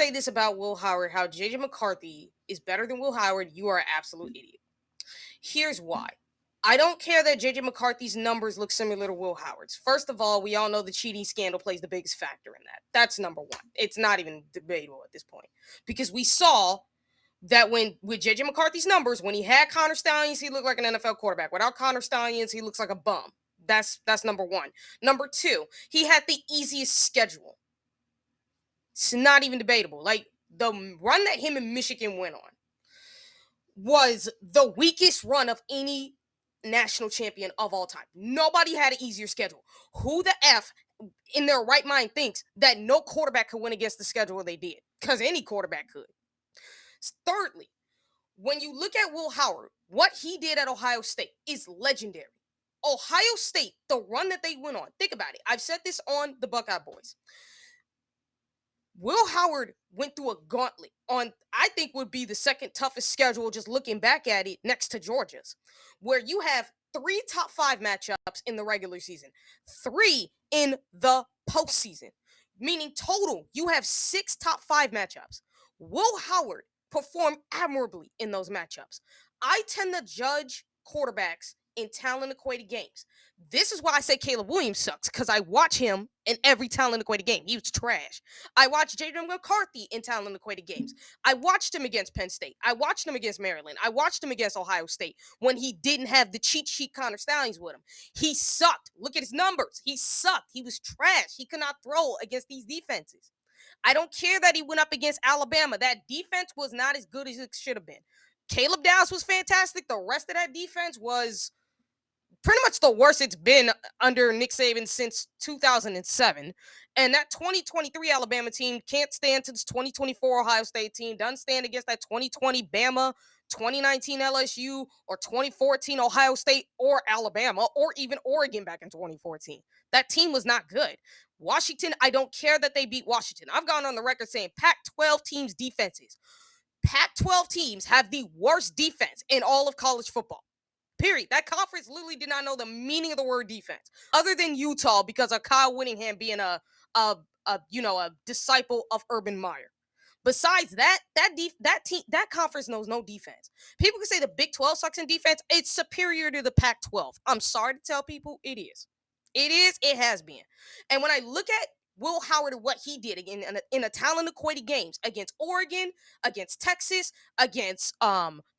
say this about Will Howard, how J.J. McCarthy is better than Will Howard, you are an absolute idiot. Here's why. I don't care that J.J. McCarthy's numbers look similar to Will Howard's. First of all, we all know the cheating scandal plays the biggest factor in that. That's number one. It's not even debatable at this point. Because we saw that when with J.J. McCarthy's numbers, when he had Connor Stallions, he looked like an NFL quarterback. Without Connor Stallions, he looks like a bum. That's number one. Number two, he had the easiest schedule. It's not even debatable. Like the run that him and Michigan went on was the weakest run of any national champion of all time. Nobody had an easier schedule. Who the F in their right mind thinks that no quarterback could win against the schedule they did? Because any quarterback could. Thirdly, when you look at Will Howard, what he did at Ohio State is legendary. Ohio State, the run that they went on, think about it. I've said this on the Buckeye Boyz. Will Howard went through a gauntlet on, I think, would be the second toughest schedule, just looking back at it, next to Georgia's, where you have 3 top 5 matchups in the regular season, 3 in the postseason, meaning total, you have 6 top 5 matchups. Will Howard performed admirably in those matchups. I tend to judge quarterbacks in talent equated games. This is why I say Caleb Williams sucks, because I watch him in every talent equated game. He was trash. I watched J.J. McCarthy in talent equated games. I watched him against Penn State. I watched him against Maryland. I watched him against Ohio State when he didn't have the cheat sheet Connor Stallions with him. He sucked. Look at his numbers. He sucked. He was trash. He could not throw against these defenses. I don't care that he went up against Alabama. That defense was not as good as it should have been. Caleb Downs was fantastic. The rest of that defense was pretty much the worst it's been under Nick Saban since 2007. And that 2023 Alabama team can't stand to this 2024 Ohio State team, doesn't stand against that 2020 Bama, 2019 LSU, or 2014 Ohio State or Alabama, or even Oregon back in 2014. That team was not good. Washington, I don't care that they beat Washington. I've gone on the record saying Pac-12 teams' defenses. Pac-12 teams have the worst defense in all of college football. Period. That conference literally did not know the meaning of the word defense, other than Utah, because of Kyle Whittingham being a disciple of Urban Meyer. Besides that conference knows no defense. People can say the Big 12 sucks in defense. It's superior to the Pac-12. I'm sorry to tell people, it is. It is. It has been. And when I look at Will Howard and what he did in a talent equated games against Oregon, against Texas, against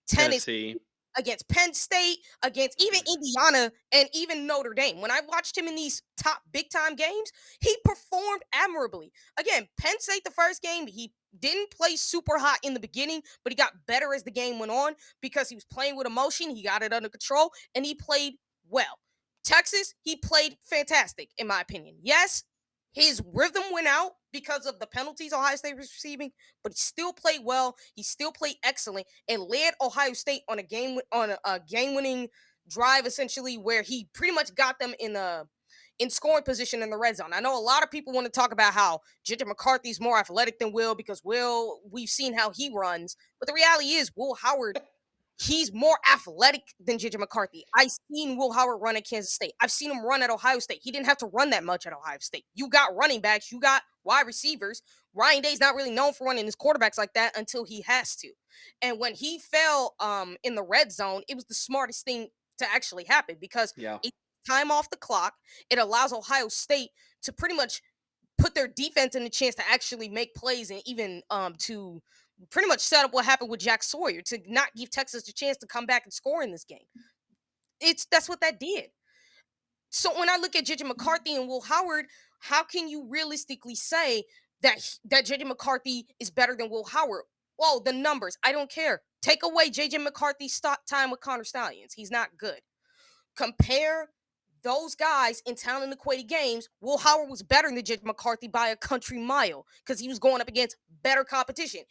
Tennessee, against Penn State, against even Indiana and even Notre Dame. When I watched him in these top big time games, he performed admirably. Again, Penn State, the first game, he didn't play super hot in the beginning, but he got better as the game went on because he was playing with emotion. He got it under control and he played well. Texas, he played fantastic, in my opinion. Yes, his rhythm went out because of the penalties Ohio State was receiving, but he still played well. He still played excellent and led Ohio State on a game-winning drive, essentially, where he pretty much got them in scoring position in the red zone. I know a lot of people want to talk about how J.J. McCarthy is more athletic than Will because Will, we've seen how he runs, but the reality is Will Howard, he's more athletic than J.J. McCarthy. I've seen Will Howard run at Kansas State. I've seen him run at Ohio State. He didn't have to run that much at Ohio State. You got running backs. You got wide receivers. Ryan Day's not really known for running his quarterbacks like that until he has to. And when he fell in the red zone, it was the smartest thing to actually happen because it time off the clock. It allows Ohio State to pretty much put their defense in a chance to actually make plays and even to pretty much set up what happened with Jack Sawyer to not give Texas a chance to come back and score in this game. That's what that did. So when I look at J.J. McCarthy and Will Howard, how can you realistically say that J.J. McCarthy is better than Will Howard? Well, the numbers, I don't care. Take away J.J. McCarthy's time with Connor Stallions. He's not good. Compare those guys in talent equated games. Will Howard was better than J.J. McCarthy by a country mile because he was going up against better competition.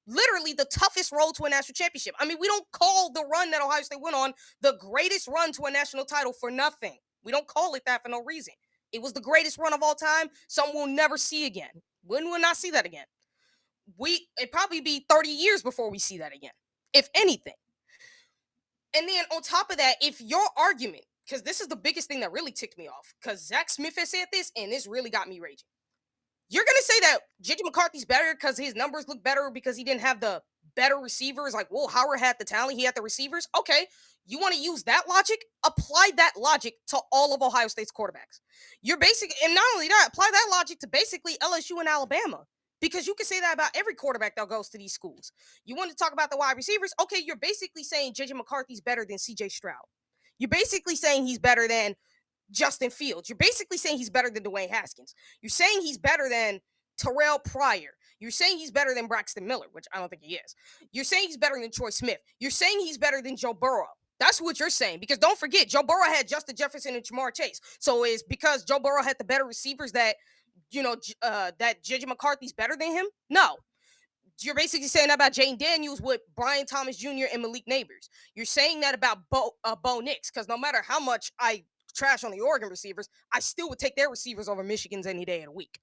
Literally the toughest road to a national championship. I mean, we don't call the run that Ohio State went on the greatest run to a national title for nothing. We don't call it that for no reason. It was the greatest run of all time. Something we'll never see again. We will not see that again. It'd probably be 30 years before we see that again, if anything. And then on top of that, if your argument, because this is the biggest thing that really ticked me off, because Zach Smith has said this, and this really got me raging. You're gonna say that J.J. McCarthy's better because his numbers look better because he didn't have the better receivers. Like Will Howard had the talent, he had the receivers. Okay, you want to use that logic? Apply that logic to all of Ohio State's quarterbacks. You're basically, and not only that, apply that logic to basically LSU and Alabama. Because you can say that about every quarterback that goes to these schools. You want to talk about the wide receivers? Okay, you're basically saying J.J. McCarthy's better than C.J. Stroud. You're basically saying he's better than Justin Fields. You're basically saying he's better than Dwayne Haskins. You're saying he's better than Terrell Pryor. You're saying he's better than Braxton Miller, which I don't think he is. You're saying he's better than Troy Smith. You're saying he's better than Joe Burrow. That's what you're saying. Because don't forget, Joe Burrow had Justin Jefferson and Jamar Chase. So it's because Joe Burrow had the better receivers that, that J.J. McCarthy's better than him? No. You're basically saying that about Jane Daniels with Brian Thomas Jr. and Malik Neighbors. You're saying that about Bo Nix, because no matter how much I trash on the Oregon receivers, I still would take their receivers over Michigan's any day of the week.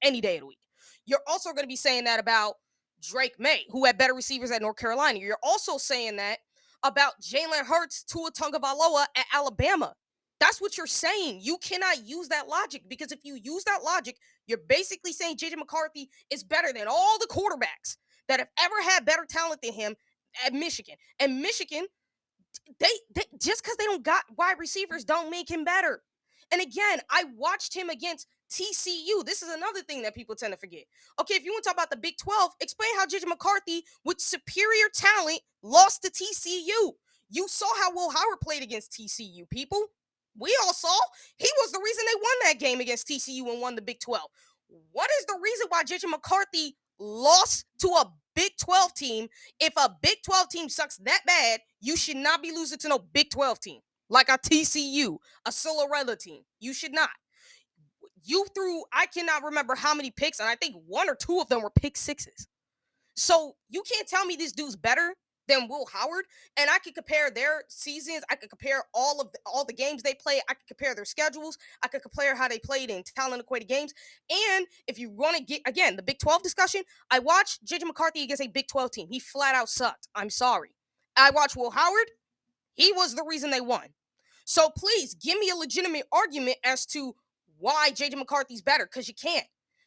Any day of the week. You're also going to be saying that about Drake May, who had better receivers at North Carolina. You're also saying that about Jalen Hurts, Tua Tagovailoa at Alabama. That's what you're saying. You cannot use that logic, because if you use that logic, you're basically saying J.J. McCarthy is better than all the quarterbacks that have ever had better talent than him at Michigan. And Michigan, they just because they don't got wide receivers don't make him better. And again, I watched him against TCU. This is another thing that people tend to forget. Okay, if you want to talk about the Big 12, explain how J.J. McCarthy, with superior talent, lost to TCU. You saw how Will Howard played against TCU, people. We all saw. He was the reason they won that game against TCU and won the Big 12. What is the reason why J.J. McCarthy lost to a Big 12 team? If a Big 12 team sucks that bad, you should not be losing to no Big 12 team. Like a TCU, a Cinderella team. You should not. You threw, I cannot remember how many picks, and I think one or two of them were pick sixes. So you can't tell me this dude's better than Will Howard. And I could compare their seasons. I could compare all the games they play. I could compare their schedules. I could compare how they played in talent equated games. And if you want to get, again, the Big 12 discussion, I watched J.J. McCarthy against a Big 12 team. He flat out sucked. I'm sorry. I watched Will Howard. He was the reason they won. So please give me a legitimate argument as to why J.J. McCarthy's better, because you can't.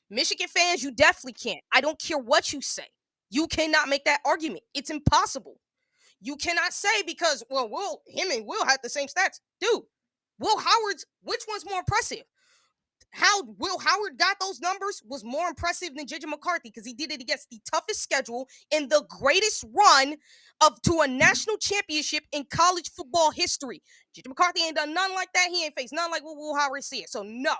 Michigan fans, you definitely can't. I don't care what you say. You cannot make that argument. It's impossible. You cannot say because, well, him and Will had the same stats. Dude, Will Howard's, which one's more impressive? How Will Howard got those numbers was more impressive than J.J. McCarthy, because he did it against the toughest schedule in the greatest run to a national championship in college football history. J.J. McCarthy ain't done nothing like that. He ain't faced nothing like what Will Howard said. So no,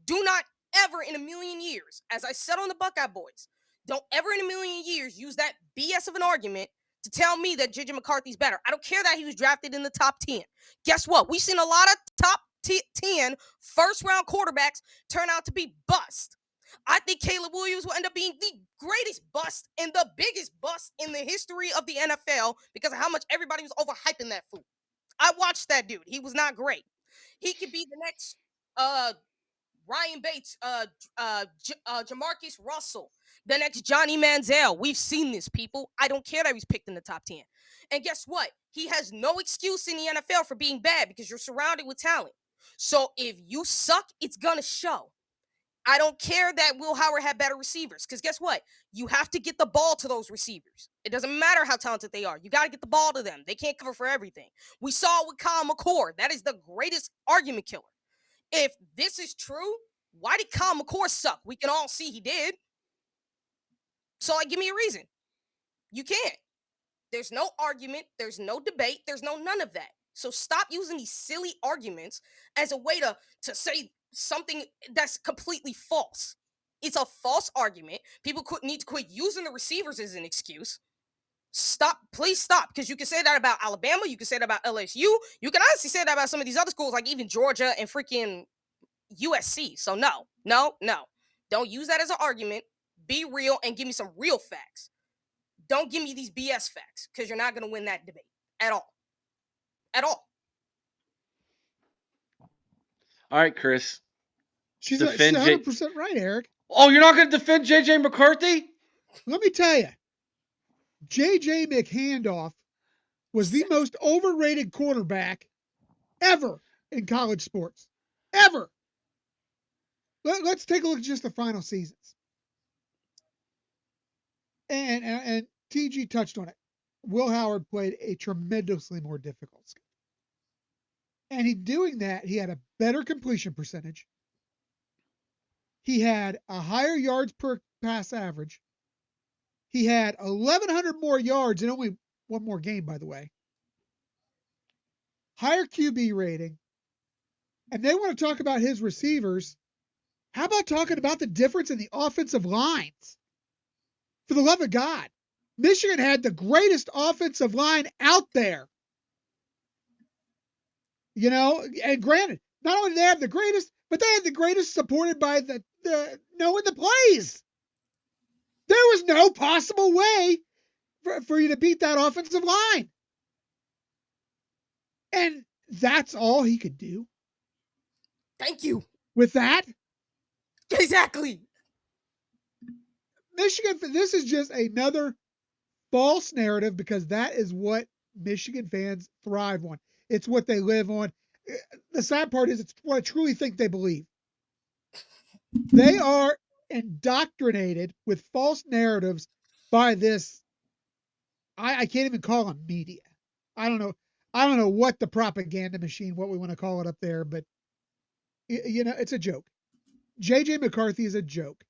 do not ever in a million years, as I said on the Buckeye Boyz, don't ever in a million years use that BS of an argument to tell me that J.J. McCarthy's better. I don't care that he was drafted in the top 10. Guess what? We've seen a lot of top 10 first-round quarterbacks turn out to be bust. I think Caleb Williams will end up being the greatest bust and the biggest bust in the history of the NFL because of how much everybody was overhyping that fool. I watched that dude. He was not great. He could be the next Ryan Bates, Jamarcus Russell, the next Johnny Manziel. We've seen this, people. I don't care that he's picked in the top 10. And guess what? He has no excuse in the NFL for being bad because you're surrounded with talent. So if you suck, it's going to show. I don't care that Will Howard had better receivers, because guess what? You have to get the ball to those receivers. It doesn't matter how talented they are. You got to get the ball to them. They can't cover for everything. We saw it with Kyle McCord. That is the greatest argument killer. If this is true, why did Kyle McCord suck? We can all see he did. So, give me a reason. You can't. There's no argument. There's no debate. There's no none of that. So stop using these silly arguments as a way to say something that's completely false. It's a false argument. People need to quit using the receivers as an excuse. Stop. Please stop. Because you can say that about Alabama. You can say that about LSU. You can honestly say that about some of these other schools, like even Georgia and freaking USC. So no. Don't use that as an argument. Be real and give me some real facts. Don't give me these BS facts, because you're not going to win that debate at all. At all. All right, Chris. She's 100% right, Eric. Oh, you're not going to defend J.J. McCarthy? Let me tell you, J.J. McHandoff was the most overrated quarterback ever in college sports. Ever. let's take a look at just the final seasons. And TG touched on it. Will Howard played a tremendously more difficult schedule. And in doing that, he had a better completion percentage. He had a higher yards per pass average. He had 1,100 more yards in only one more game, by the way. Higher QB rating. And they want to talk about his receivers. How about talking about the difference in the offensive lines? For the love of God, Michigan had the greatest offensive line out there. You know, and granted, not only did they have the greatest, but they had the greatest supported by the knowing the plays. There was no possible way for you to beat that offensive line. And that's all he could do. Thank you. With that, Exactly. Michigan, this is just another false narrative because that is what Michigan fans thrive on. It's what they live on. The sad part is it's what I truly think they believe. They are indoctrinated with false narratives by this. I can't even call them media. I don't know. I don't know what the propaganda machine, what we want to call it up there, but you know, it's a joke. J.J. McCarthy is a joke.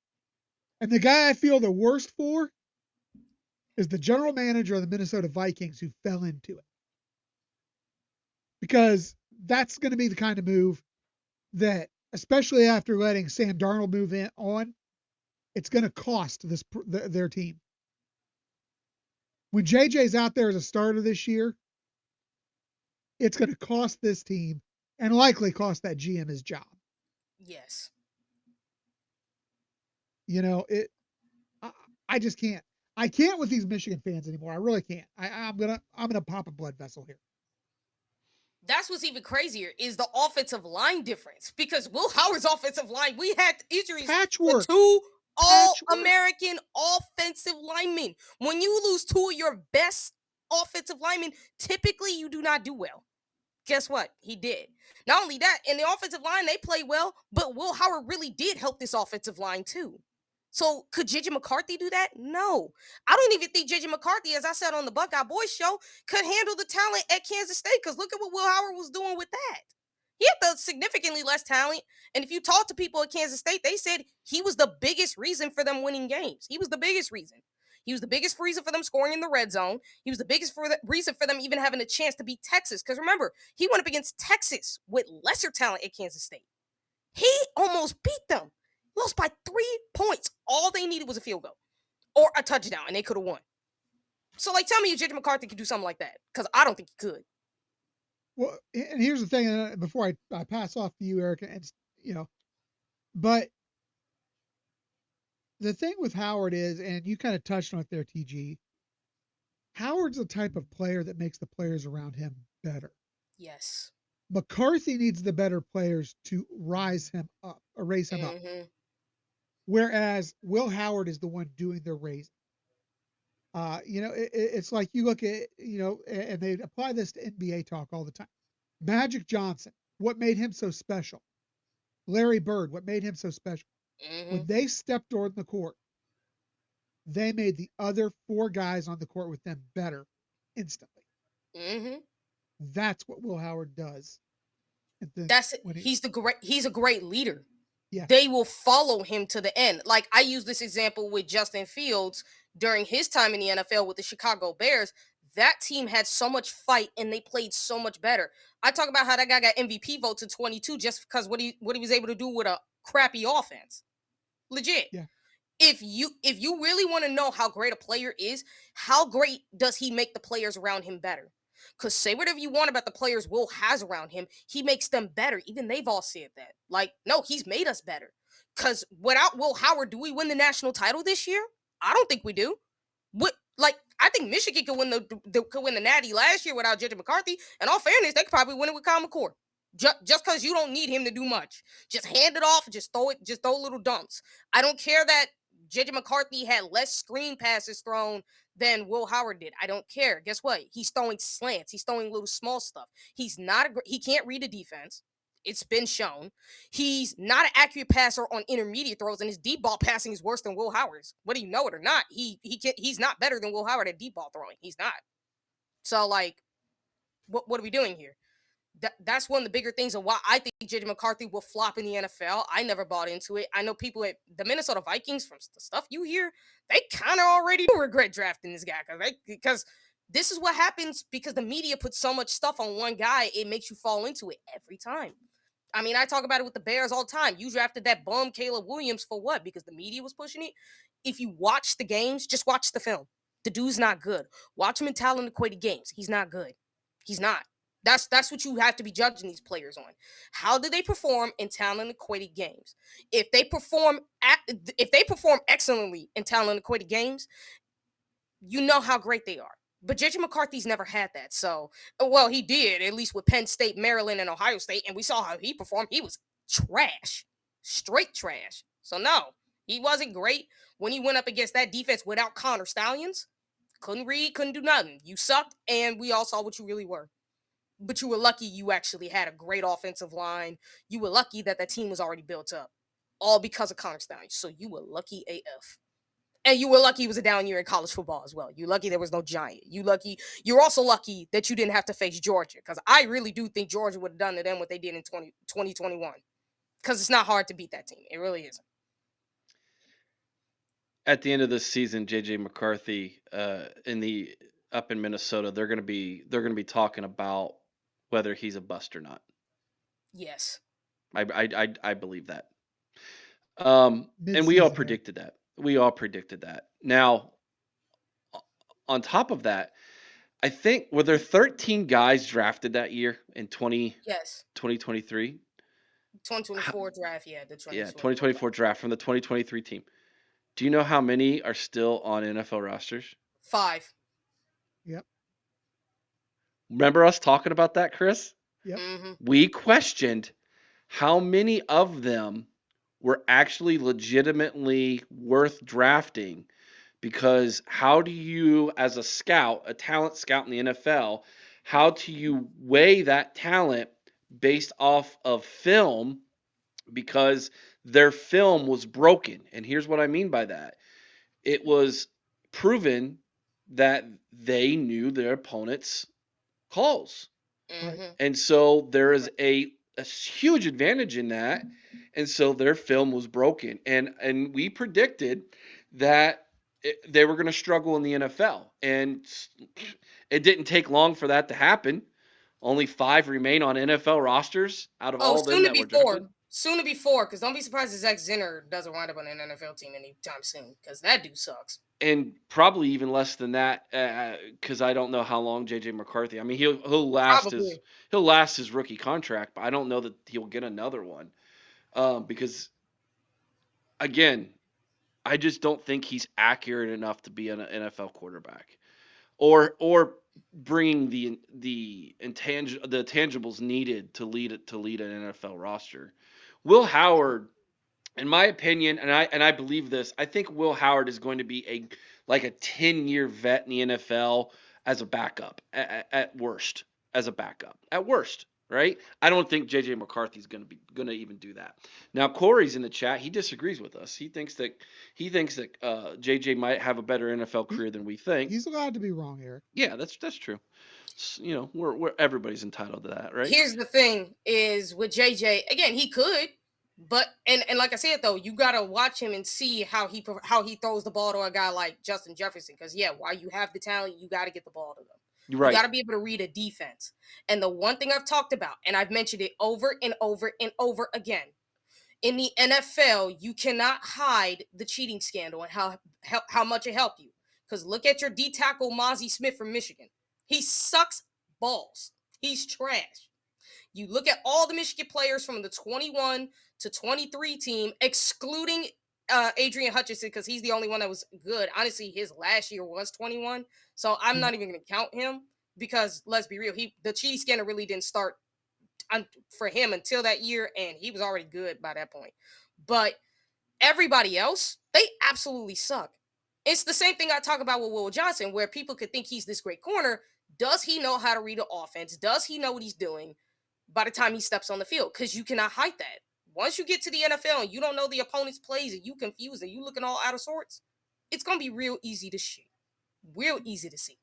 And the guy I feel the worst for is the general manager of the Minnesota Vikings who fell into it. Because that's going to be the kind of move that, especially after letting Sam Darnold move on, it's going to cost their team. When JJ's out there as a starter this year, it's going to cost this team and likely cost that GM his job. Yes. You know, I just can't. I can't with these Michigan fans anymore. I really can't. I'm gonna pop a blood vessel here. That's what's even crazier is the offensive line difference. Because Will Howard's offensive line, we had injuries Patchwork. to two All-American offensive linemen. When you lose two of your best offensive linemen, typically you do not do well. Guess what? He did. Not only that, in the offensive line, they play well, but Will Howard really did help this offensive line too. So could J.J. McCarthy do that? No. I don't even think J.J. McCarthy, as I said on the Buckeye Boyz show, could handle the talent at Kansas State because look at what Will Howard was doing with that. He had the significantly less talent. And if you talk to people at Kansas State, they said he was the biggest reason for them winning games. He was the biggest reason. He was the biggest reason for them scoring in the red zone. He was the biggest reason for them even having a chance to beat Texas. Because remember, he went up against Texas with lesser talent at Kansas State. He almost beat them. Lost by 3 points. All they needed was a field goal or a touchdown, and they could have won. So, like, tell me if J.J. McCarthy could do something like that, because I don't think he could. Well, and here's the thing. Before I pass off to you, Eric, and you know, but the thing with Howard is, and you kind of touched on it there, TG. Howard's the type of player that makes the players around him better. Yes. McCarthy needs the better players to raise him up. Whereas Will Howard is the one doing the raising. You know, it's like you look at, you know, and they apply this to NBA talk all the time. Magic Johnson, what made him so special? Larry Bird, what made him so special? When they stepped on the court, they made the other four guys on the court with them better instantly. That's what Will Howard does. He's a great leader. Yeah. They will follow him to the end. Like I use this example with Justin Fields during his time in the NFL with the Chicago Bears. That team had so much fight and they played so much better. I talk about how that guy got MVP votes in 22 just because what he was able to do with a crappy offense. Legit. Yeah. If you really want to know how great a player is, how great does he make the players around him better? Because say whatever you want about the players Will has around him, he makes them better. Even they've all said that. Like, no, he's made us better. Because without Will Howard, do we win the national title this year? I don't think we do. I think Michigan could win the Natty last year without J.J. McCarthy. In all fairness, they could probably win it with Kyle McCord. Just because you don't need him to do much. Just hand it off, just throw little dumps. I don't care that J.J. McCarthy had less screen passes thrown than Will Howard did. I don't care. Guess what? He's throwing slants. He's throwing little small stuff. He can't read a defense. It's been shown. He's not an accurate passer on intermediate throws, and his deep ball passing is worse than Will Howard's. Whether you know it or not, he's not better than Will Howard at deep ball throwing. He's not. So like, what are we doing here? That's one of the bigger things of why I think J.J. McCarthy will flop in the NFL. I never bought into it. I know people at the Minnesota Vikings, from the stuff you hear, they kind of already do regret drafting this guy because this is what happens because the media puts so much stuff on one guy, it makes you fall into it every time. I mean, I talk about it with the Bears all the time. You drafted that bum Caleb Williams for what? Because the media was pushing it. If you watch the games, just watch the film. The dude's not good. Watch him in talent equated games. He's not good. He's not. That's what you have to be judging these players on. How do they perform in talent equated games? If they perform excellently in talent equated games, you know how great they are. But J.J. McCarthy's never had that. So, well, he did, at least with Penn State, Maryland, and Ohio State. And we saw how he performed. He was trash, straight trash. So, no, he wasn't great when he went up against that defense without Connor Stallions. Couldn't read, couldn't do nothing. You sucked, and we all saw what you really were. But you were lucky you actually had a great offensive line. You were lucky that team was already built up, all because of Connor Stallions. So, you were lucky AF. And you were lucky it was a down year in college football as well. You're lucky there was no Giant. You're also lucky that you didn't have to face Georgia. Because I really do think Georgia would have done to them what they did in 2021. Because it's not hard to beat that team. It really isn't. At the end of this season, JJ McCarthy up in Minnesota, they're gonna be talking about whether he's a bust or not. Yes. I believe that. And we all Midseason, predicted that. We all predicted that. Now, on top of that, I think were there 13 guys drafted that year in Yes. 2023? 2024 draft, yeah. The Yeah, 2024 2024 draft from the 2023 team. Do you know how many are still on NFL rosters? 5. Yep. Remember us talking about that, Chris? Yep. Mm-hmm. We questioned how many of them were actually legitimately worth drafting, because how do you, as a scout, a talent scout in the NFL, how do you weigh that talent based off of film? Because their film was broken. And here's what I mean by that. It was proven that they knew their opponent's calls. Mm-hmm. And so there is a huge advantage in that. And so their film was broken. And we predicted that they were going to struggle in the NFL. And it didn't take long for that to happen. Only 5 remain on NFL rosters out of Oh, all of them soon to that be were drafted. 4. Soon to be 4, because don't be surprised if Zach Zinner doesn't wind up on an NFL team anytime soon, because that dude sucks. And probably even less than that, because I don't know how long JJ McCarthy. I mean, he'll last Probably. his rookie contract, but I don't know that he'll get another one, because again, I just don't think he's accurate enough to be an NFL quarterback, or bringing the tangibles needed to lead an NFL roster. Will Howard, in my opinion, and I believe this, I think Will Howard is going to be a 10-year vet in the NFL as a backup at worst, as a backup at worst, right? I don't think JJ McCarthy's going to even do that. Now Corey's in the chat. He disagrees with us. He thinks that JJ might have a better NFL career than we think. He's allowed to be wrong, Eric. Yeah, that's true. We're everybody's entitled to that, right? Here's the thing: is with JJ again, he could, but and like I said though, you gotta watch him and see how he throws the ball to a guy like Justin Jefferson. Because yeah, while you have the talent, you got to get the ball to them. You're You right. got to be able to read a defense. And the one thing I've talked about, and I've mentioned it over and over and over again, in the NFL, you cannot hide the cheating scandal and how much it helped you. Because look at your D tackle Mozzie Smith from Michigan. He sucks balls. He's trash. You look at all the Michigan players from the 21 to 23 team, excluding Adrian Hutchinson, because he's the only one that was good. Honestly, his last year was 21, so I'm not even going to count him because let's be real, the cheating scandal really didn't start for him until that year, and he was already good by that point. But everybody else, they absolutely suck. It's the same thing I talk about with Will Johnson, where people could think he's this great corner. Does he know how to read an offense? Does he know what he's doing? by the time he steps on the field, because you cannot hide that. Once you get to the NFL and you don't know the opponent's plays and you confused and you looking all out of sorts, it's gonna be real easy to shoot, real easy to see.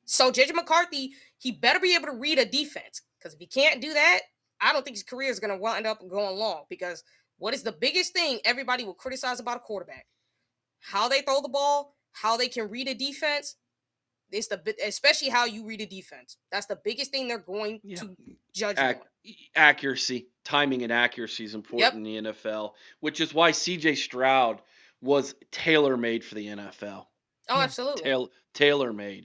So JJ McCarthy, he better be able to read a defense, because if he can't do that, I don't think his career is gonna wind up going long. Because what is the biggest thing everybody will criticize about a quarterback? How they throw the ball, how they can read a defense. It's especially how you read a defense. That's the biggest thing they're going Yeah. to judge you on. Accuracy, timing, and accuracy is important in the NFL, which is why C.J. Stroud was tailor made for the NFL. Oh, Yeah. absolutely. Tailor made.